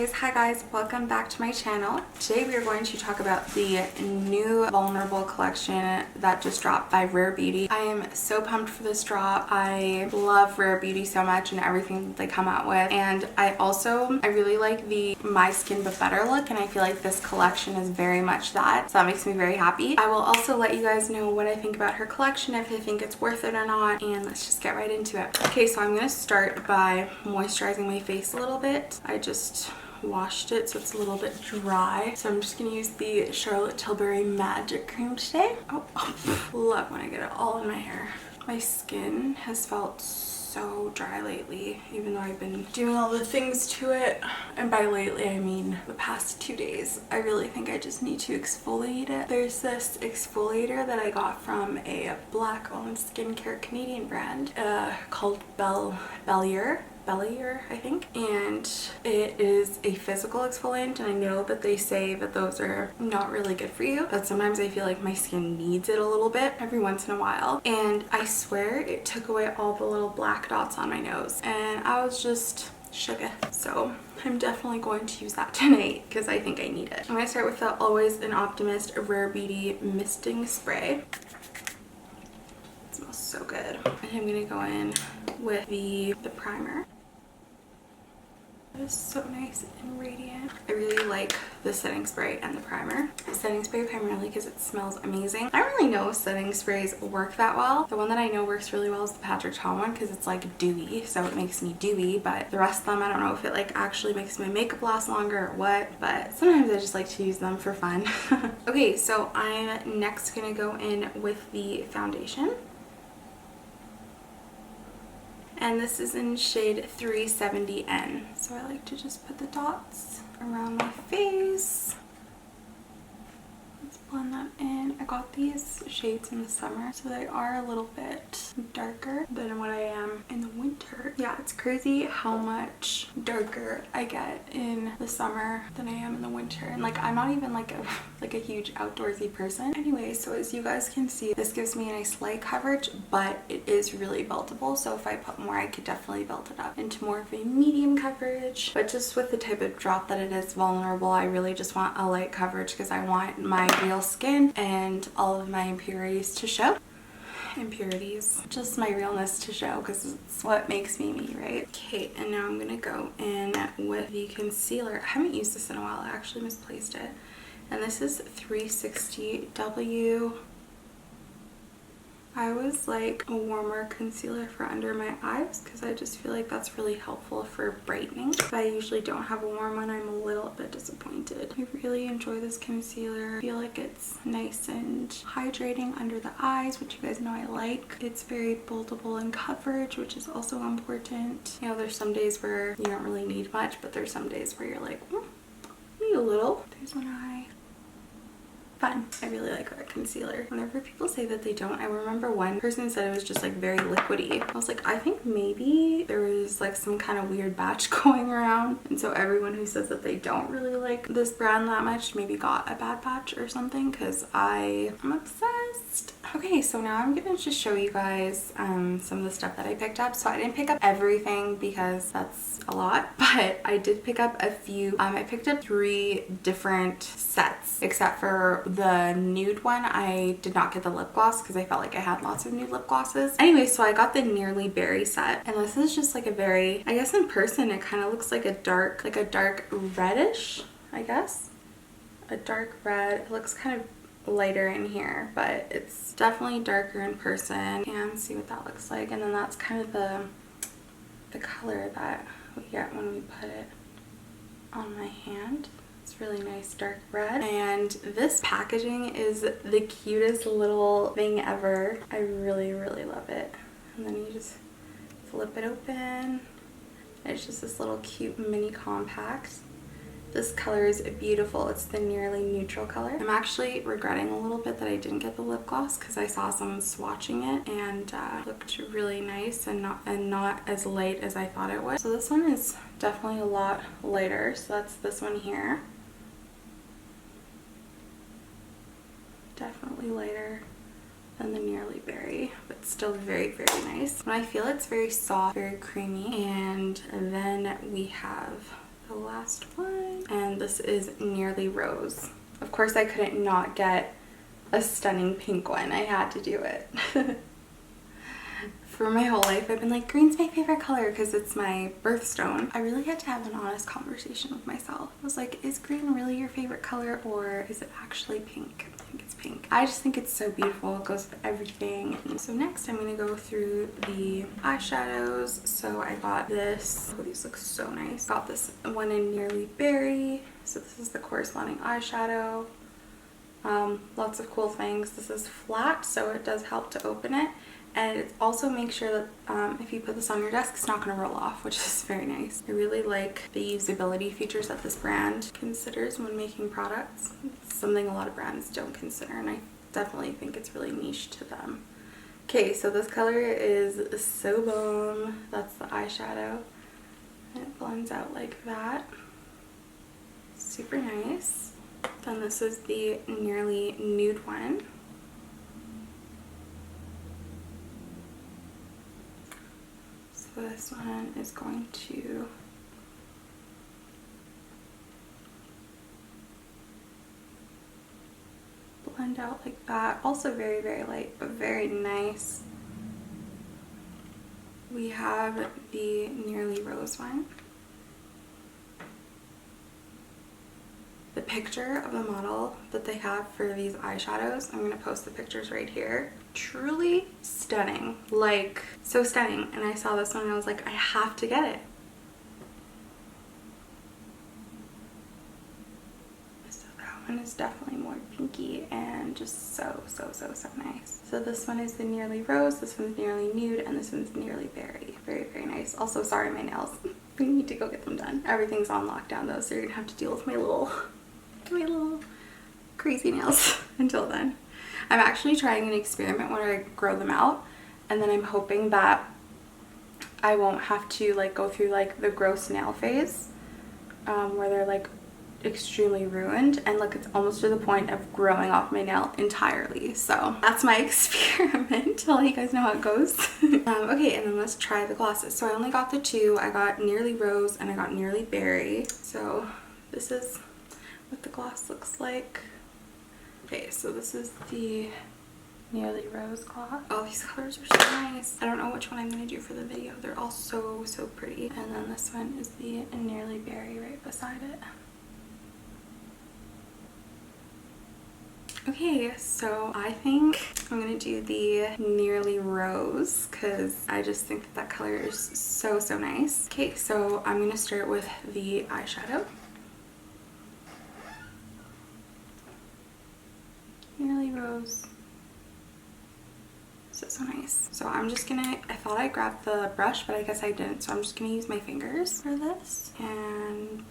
Hi guys, welcome back to my channel. Today we are going to talk about the new Vulnerable collection that just dropped by Rare Beauty. I am so pumped for this drop. I love Rare Beauty so much and everything that they come out with, and I really like the My Skin But Better look, and I feel like this collection is very much that, so that makes me very happy. I will also let you guys know what I think about her collection, if I think it's worth it or not, and let's just get right into it. Okay, so I'm going to start by moisturizing my face a little bit. I just washed it so it's a little bit dry, so I'm just gonna use the Charlotte Tilbury Magic Cream today. Love when I get it all in my hair. My skin has felt so dry lately, even though I've been doing all the things to it, and by lately I mean the past 2 days. I really think I just need to exfoliate it. There's this exfoliator that I got from a black owned skincare Canadian brand called Bellier, I think, and it is a physical exfoliant, and I know that they say that those are not really good for you, but sometimes I feel like my skin needs it a little bit every once in a while, and I swear it took away all the little black dots on my nose, and I was just shooketh. So I'm definitely going to use that tonight because I think I need it. I'm going to start with the Always an Optimist Rare Beauty Misting Spray. It smells so good. And I'm going to go in with the primer. It is so nice and radiant. I really like the setting spray and the primer. The setting spray primarily because it smells amazing. I don't really know if setting sprays work that well. The one that I know works really well is the Patrick Ta one because it's like dewy, so it makes me dewy, but the rest of them I don't know if it like actually makes my makeup last longer or what, but sometimes I just like to use them for fun. Okay, so I'm next gonna go in with the foundation. And this is in shade 370N. So I like to just put the dots around my face. Let's blend that in. I got these shades in the summer, so they are a little bit darker than what I am in the winter. Yeah, it's crazy how much darker I get in the summer than I am in the winter. And like, I'm not even like a huge outdoorsy person. Anyway, so as you guys can see, this gives me a nice light coverage, but it is really buildable. So if I put more, I could definitely build it up into more of a medium coverage. But just with the type of drop that it is, Vulnerable, I really just want a light coverage because I want my real skin and all of my impurities to show. Just my realness to show because it's what makes me me, right? Okay, and now I'm gonna go in with the concealer. I haven't used this in a while. I actually misplaced it. And this is 360W. I always like a warmer concealer for under my eyes because I just feel like that's really helpful for brightening. If I usually don't have a warm one, I'm a little bit disappointed. I really enjoy this concealer. I feel like it's nice and hydrating under the eyes, which you guys know I like. It's very buildable in coverage, which is also important. You know, there's some days where you don't really need much, but there's some days where you're like, need a little. There's one eye. Fun. I really like that concealer. Whenever people say that they don't, I remember one person said it was just like very liquidy. I was like, I think maybe there was like some kind of weird batch going around, and so everyone who says that they don't really like this brand that much maybe got a bad batch or something, because I am obsessed. Okay, so now I'm gonna just show you guys some of the stuff that I picked up. So I didn't pick up everything because that's a lot, but I did pick up a few. I picked up 3 different sets, except for the nude one. I did not get the lip gloss because I felt like I had lots of nude lip glosses. Anyway, so I got the Nearly Berry set, and this is just like a very, I guess in person it kind of looks like a dark reddish, I guess. A dark red. It looks kind of lighter in here, but it's definitely darker in person. And see what that looks like. And then that's kind of the color that we get when we put it on my hand. It's really nice dark red, and this packaging is the cutest little thing ever. I really love it. And then you just flip it open. It's just this little cute mini compact. This color is beautiful. It's the Nearly Neutral color. I'm actually regretting a little bit that I didn't get the lip gloss because I saw someone swatching it and looked really nice and not as light as I thought it would. So this one is definitely a lot lighter. So that's this one here. Definitely lighter than the Nearly Berry, but still very nice. And I feel it's very soft, very creamy. And then we have the last one. And this is Nearly Rose. Of course, I couldn't not get a stunning pink one. I had to do it. For my whole life, I've been like, green's my favorite color because it's my birthstone. I really had to have an honest conversation with myself. I was like, is green really your favorite color, or is it actually pink? I think it's pink. I just think it's so beautiful. It goes with everything. And so next I'm going to go through the eyeshadows. So I got this. Oh, these look so nice. Got this one in Nearly Berry. So this is the corresponding eyeshadow. Lots of cool things. This is flat, so it does help to open it. And it also makes sure that if you put this on your desk, it's not going to roll off, which is very nice. I really like the usability features that this brand considers when making products. It's something a lot of brands don't consider, and I definitely think it's really niche to them. Okay, so this color is So Bomb. That's the eyeshadow. And it blends out like that. Super nice. Then this is the Nearly Nude one. So this one is going to blend out like that. Also very, very light, but very nice. We have the Nearly Rose one. The picture of the model that they have for these eyeshadows, I'm going to post the pictures right here. Truly stunning. Like, so stunning. And I saw this one and I was like, I have to get it. So that one is definitely more pinky and just so nice. So this one is the Nearly Rose, this one's Nearly Nude, and this one's Nearly Berry. Very, very nice. Also, sorry, my nails. We need to go get them done. Everything's on lockdown though, so you're gonna have to deal with my little crazy nails until then. I'm actually trying an experiment where I grow them out, and then I'm hoping that I won't have to like go through like the gross nail phase where they're like extremely ruined, and like it's almost to the point of growing off my nail entirely. So that's my experiment. I'll let you guys know how it goes. Okay, and then let's try the glosses. So I only got the two. I got Nearly Rose and I got Nearly Berry. So this is what the gloss looks like. Okay, so this is the Nearly Rose gloss. Oh, these colors are so nice. I don't know which one I'm going to do for the video. They're all so pretty. And then this one is the Nearly Berry right beside it. Okay, so I think I'm going to do the Nearly Rose because I just think that that color is so nice. Okay, so I'm going to start with the eyeshadow. Nearly Rose. So nice. So I'm just gonna, I thought I grabbed the brush, but I guess I didn't. So I'm just gonna use my fingers for this. And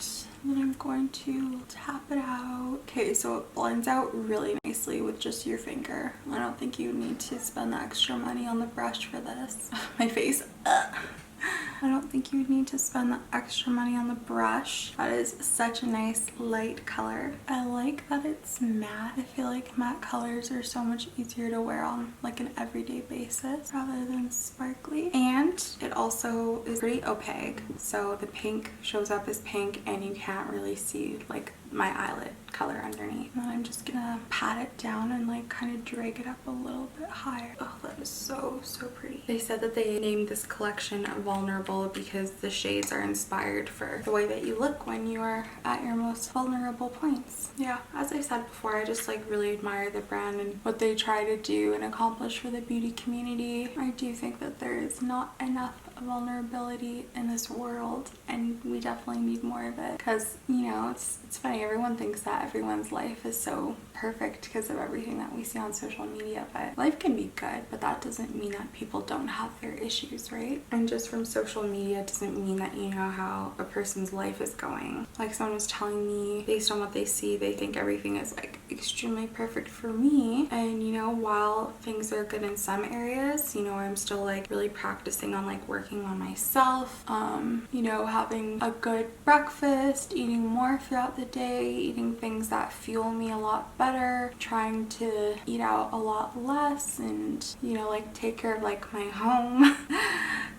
then I'm going to tap it out. Okay, so it blends out really nicely with just your finger. I don't think you need to spend the extra money on the brush for this. My face. I don't think you would need to spend the extra money on the brush. That is such a nice light color. I like that it's matte. I feel like matte colors are so much easier to wear on like an everyday basis rather than sparkly. And it also is pretty opaque. So the pink shows up as pink and you can't really see like my eyelid color underneath. And then I'm just gonna pat it down and like kind of drag it up a little bit higher. Oh, that is so pretty. They said that they named this collection Vulnerable because the shades are inspired for the way that you look when you are at your most vulnerable points. Yeah, as I said before, I just like really admire the brand and what they try to do and accomplish for the beauty community. I do think that there is not enough vulnerability in this world, and we definitely need more of it because, you know, it's funny, everyone thinks that everyone's life is so perfect because of everything that we see on social media, but life can be good, but that doesn't mean that people don't have their issues, right? And just from social media doesn't mean that you know how a person's life is going. Like someone was telling me, based on what they see, they think everything is like extremely perfect for me, and you know, while things are good in some areas, you know, I'm still like really practicing on like working on myself, you know, having a good breakfast, eating more throughout the day, eating things that fuel me a lot better, trying to eat out a lot less, and you know, like take care of like my home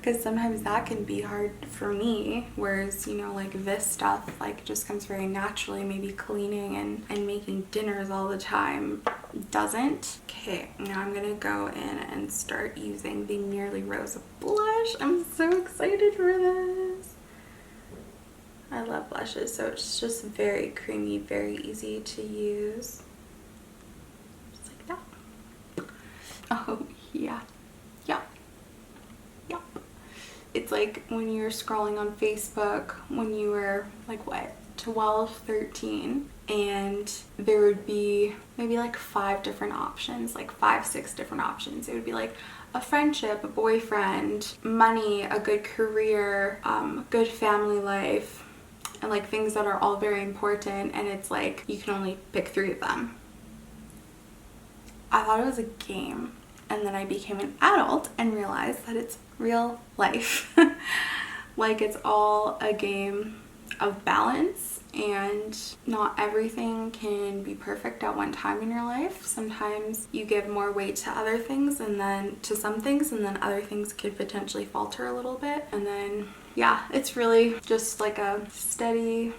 because sometimes that can be hard for me, whereas, you know, like this stuff like just comes very naturally. Maybe cleaning and making dinners all the time doesn't. Okay, now I'm gonna go in and start using the Merely Rosa blush. I'm so excited for this. I love blushes, so it's just very creamy, very easy to use. Just like that. Oh, yeah. Yep. Yep. It's like when you were scrolling on Facebook when you were like, what, 12, 13, and there would be maybe like 5 different options, like 5, 6 different options. It would be like a friendship, a boyfriend, money, a good career, good family life, and like things that are all very important, and it's like you can only pick 3 of them. I thought it was a game, and then I became an adult and realized that it's real life. Like, it's all a game of balance, and not everything can be perfect at one time in your life. Sometimes you give more weight to other things, and then to some things, and then other things could potentially falter a little bit. And then yeah, it's really just like a steady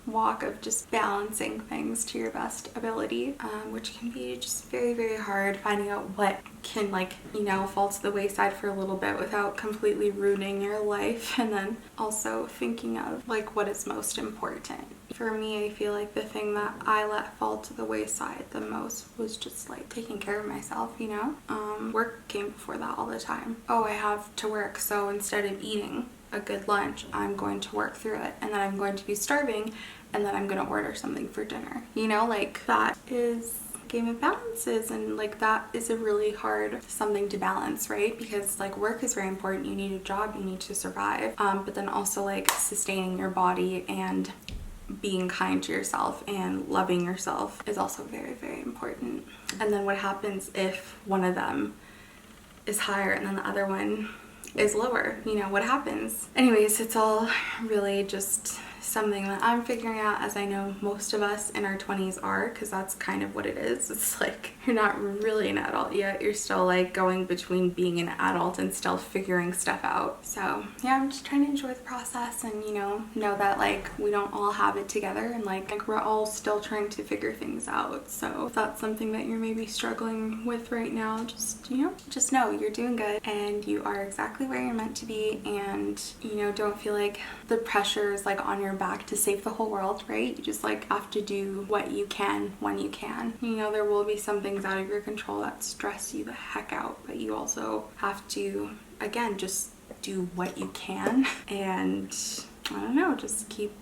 walk of just balancing things to your best ability, which can be just very, very hard, finding out what can, like, you know, fall to the wayside for a little bit without completely ruining your life, and then also thinking of like what is most important. For me, I feel like the thing that I let fall to the wayside the most was just like taking care of myself, you know. Work came before that all the time. Oh, I have to work, so instead of eating a good lunch, I'm going to work through it, and then I'm going to be starving, and then I'm going to order something for dinner. You know, like, that is a game of balances, and like that is a really hard something to balance, right? Because like work is very important. You need a job, you need to survive, but then also like sustaining your body and being kind to yourself and loving yourself is also very, very important. And then what happens if one of them is higher and then the other one is lower? You know, what happens? Anyways, it's all really just something that I'm figuring out, as I know most of us in our 20s are, because that's kind of what it is. It's like you're not really an adult yet. You're still like going between being an adult and still figuring stuff out. So yeah, I'm just trying to enjoy the process, and you know that like we don't all have it together, and like we're all still trying to figure things out. So if that's something that you're maybe struggling with right now, just, you know, just know you're doing good and you are exactly where you're meant to be, and you know, don't feel like the pressure is like on your back to save the whole world, right? You just like have to do what you can when you can. You know, there will be some things out of your control that stress you the heck out, but you also have to, again, just do what you can, and I don't know, just keep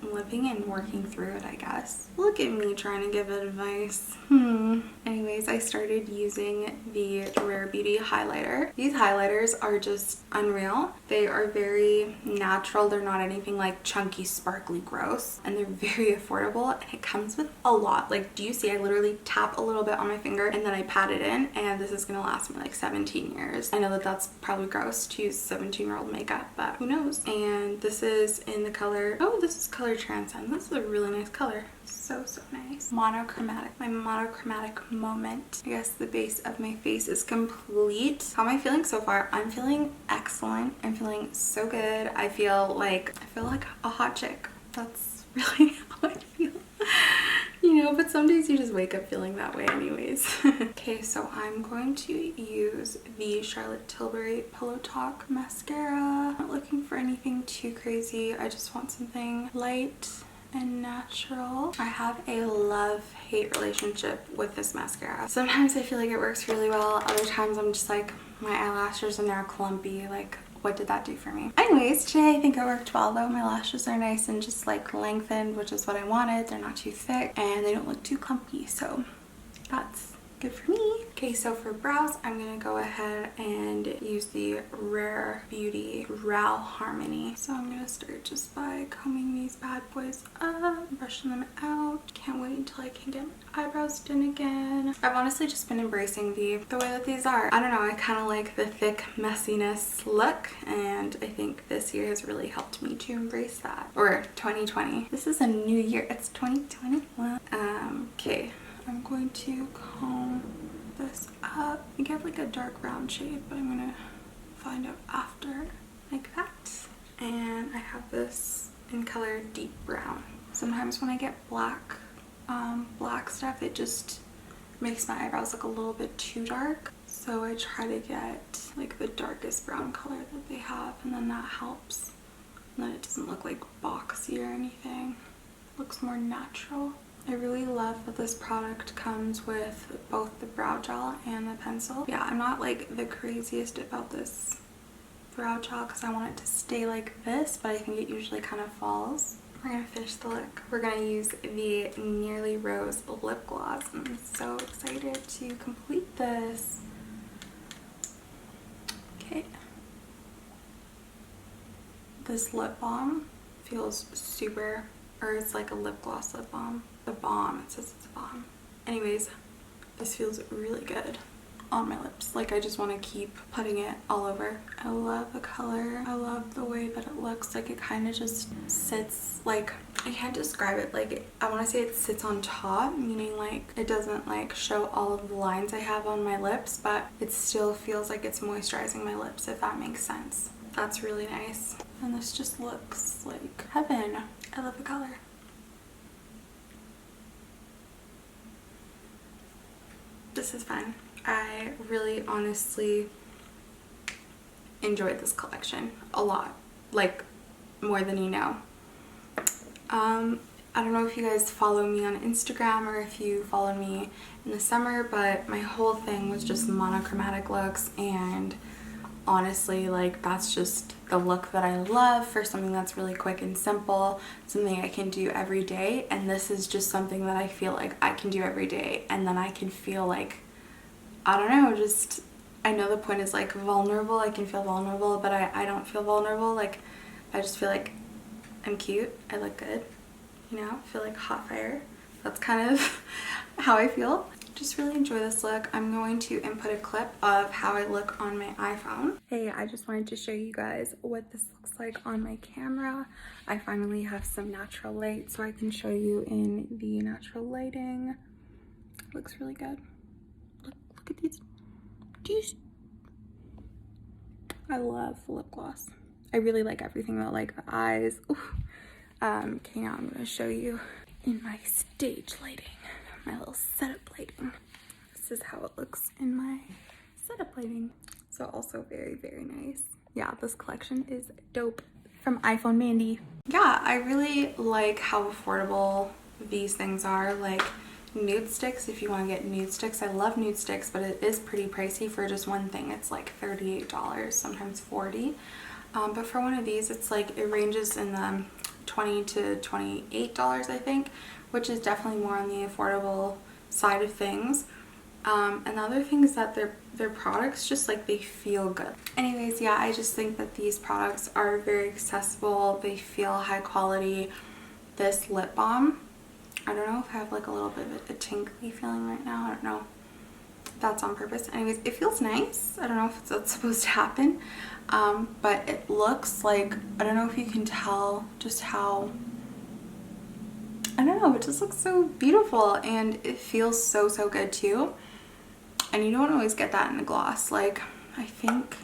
living and working through it, I guess. Look at me trying to give advice. Anyways, I started using the Rare Beauty highlighter. These highlighters are just unreal. They are very natural. They're not anything like chunky, sparkly, gross, and they're very affordable, and it comes with a lot. Like, do you see? I literally tap a little bit on my finger and then I pat it in, and this is gonna last me like 17 years. I know that that's probably gross to use 17-year-old makeup, but who knows? And this is in the color, oh, this is color Transcend. This is a really nice color. So nice. Monochromatic. My monochromatic moment. I guess the base of my face is complete. How am I feeling so far? I'm feeling excellent. I'm feeling so good. I feel like a hot chick. That's really how I feel. You know, but some days you just wake up feeling that way anyways. Okay, so I'm going to use the Charlotte Tilbury Pillow Talk mascara. Not looking for anything too crazy. I just want something light and natural. I have a love-hate relationship with this mascara. Sometimes I feel like it works really well. Other times I'm just like, my eyelashes are now clumpy. Like, what did that do for me? Anyways, today I think it worked well though. My lashes are nice and just like lengthened, which is what I wanted. They're not too thick and they don't look too clumpy, so that's good for me. Okay, so for brows, I'm gonna go ahead and use the Rare Beauty Brow Harmony. So I'm gonna start just by combing these bad boys up, brushing them out. Can't wait until I can get my eyebrows done again. I've honestly just been embracing the way that these are. I don't know, I kind of like the thick messiness look, and I think this year has really helped me to embrace that. Or 2020. This is a new year. It's 2021. Okay. I'm going to comb this up. I think I have like a dark brown shade, but I'm gonna find out after. I have this in color deep brown. Sometimes when I get black stuff, it just makes my eyebrows look a little bit too dark. So I try to get like the darkest brown color that they have, and then that helps. And then it doesn't look like boxy or anything. It looks more natural. I really love that this product comes with both the brow gel and the pencil. Yeah, I'm not like the craziest about this brow gel because I want it to stay like this, but I think it usually kind of falls. We're gonna finish the look. We're gonna use the Nearly Rose lip gloss. I'm so excited to complete this. Okay. This lip balm feels super, or it's like a lip gloss lip balm. The balm, it says it's a balm. Anyways, this feels really good on my lips. Like I just want to keep putting it all over. I love the color. I love the way that it looks. Like it kind of just sits, like I can't describe it. Like I want to say it sits on top, meaning like it doesn't like show all of the lines I have on my lips, but it still feels like it's moisturizing my lips, if that makes sense. That's really nice. And this just looks like heaven. I love the color. This is fun. I really honestly enjoyed this collection a lot, like more than you know. I don't know if you guys follow me on Instagram or if you follow me in the summer, but my whole thing was just monochromatic looks, and honestly, like that's just the look that I love for something that's really quick and simple, something I can do every day. And this is just something that I feel like I can do every day, and then I can feel like, I don't know, just, I know the point is like vulnerable. I can feel vulnerable, but I don't feel vulnerable. Like I just feel like I'm cute, I look good, you know, I feel like hot fire. That's kind of how I feel. Just really enjoy this look. I'm going to input a clip of how I look on my iPhone. Hey, I just wanted to show you guys what this looks like on my camera. I finally have some natural light so I can show you in the natural lighting. It looks really good. Look at these. I love the lip gloss. I really like everything though, like the eyes. Ooh. Okay, now I'm gonna show you in my stage lighting, my little setup lighting. This is how it looks in my setup lighting. So also very, very nice. Yeah, this collection is dope. From iPhone Mandy. Yeah, I really like how affordable these things are. Like nude sticks, if you want to get nude sticks. I love nude sticks, but it is pretty pricey for just one thing. It's like $38, sometimes $40. But for one of these, it's like, it ranges in the $20 to $28, I think, which is definitely more on the affordable side of things. And the other thing is that their products just like, they feel good. Anyways, yeah, I just think that these products are very accessible. They feel high quality. This lip balm, I don't know if I have like a little bit of a tingly feeling right now. I don't know. That's on purpose. Anyways, it feels nice. I don't know if that's supposed to happen. But it looks like, I don't know if you can tell just how, I don't know, it just looks so beautiful, and it feels so, so good too. And you don't always get that in a gloss. Like, I think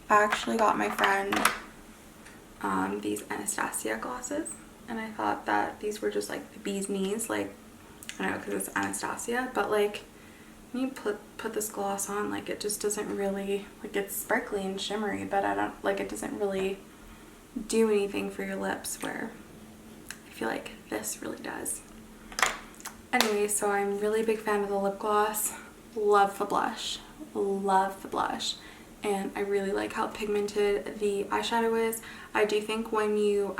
I actually got my friend these Anastasia glosses, and I thought that these were just like the bee's knees, like, I don't know, because it's Anastasia, but like when you put this gloss on, like it just doesn't really, like, it's sparkly and shimmery, but I don't, like, it doesn't really do anything for your lips, where I feel like this really does. Anyway, so I'm really a big fan of the lip gloss. Love the blush. Love the blush. And I really like how pigmented the eyeshadow is. I do think when you're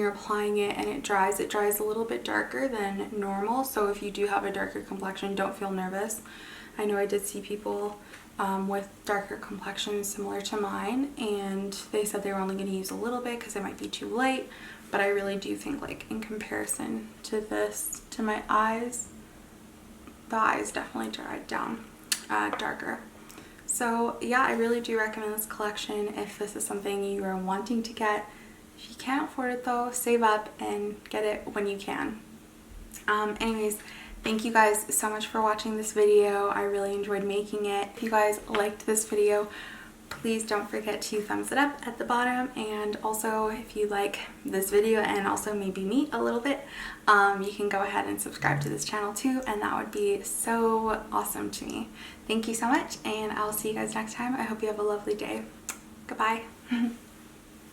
applying it and it dries a little bit darker than normal. So if you do have a darker complexion, don't feel nervous. I know I did see people with darker complexions similar to mine, and they said they were only going to use a little bit because it might be too light. But I really do think, like, in comparison to this, to my eyes, the eyes definitely dried down darker. So yeah, I really do recommend this collection if this is something you are wanting to get. If you can't afford it though, save up and get it when you can. Anyways, thank you guys so much for watching this video. I really enjoyed making it. If you guys liked this video, please don't forget to thumbs it up at the bottom, and also if you like this video and also maybe me a little bit, you can go ahead and subscribe to this channel too, and that would be so awesome to me. Thank you so much, and I'll see you guys next time. I hope you have a lovely day. Goodbye.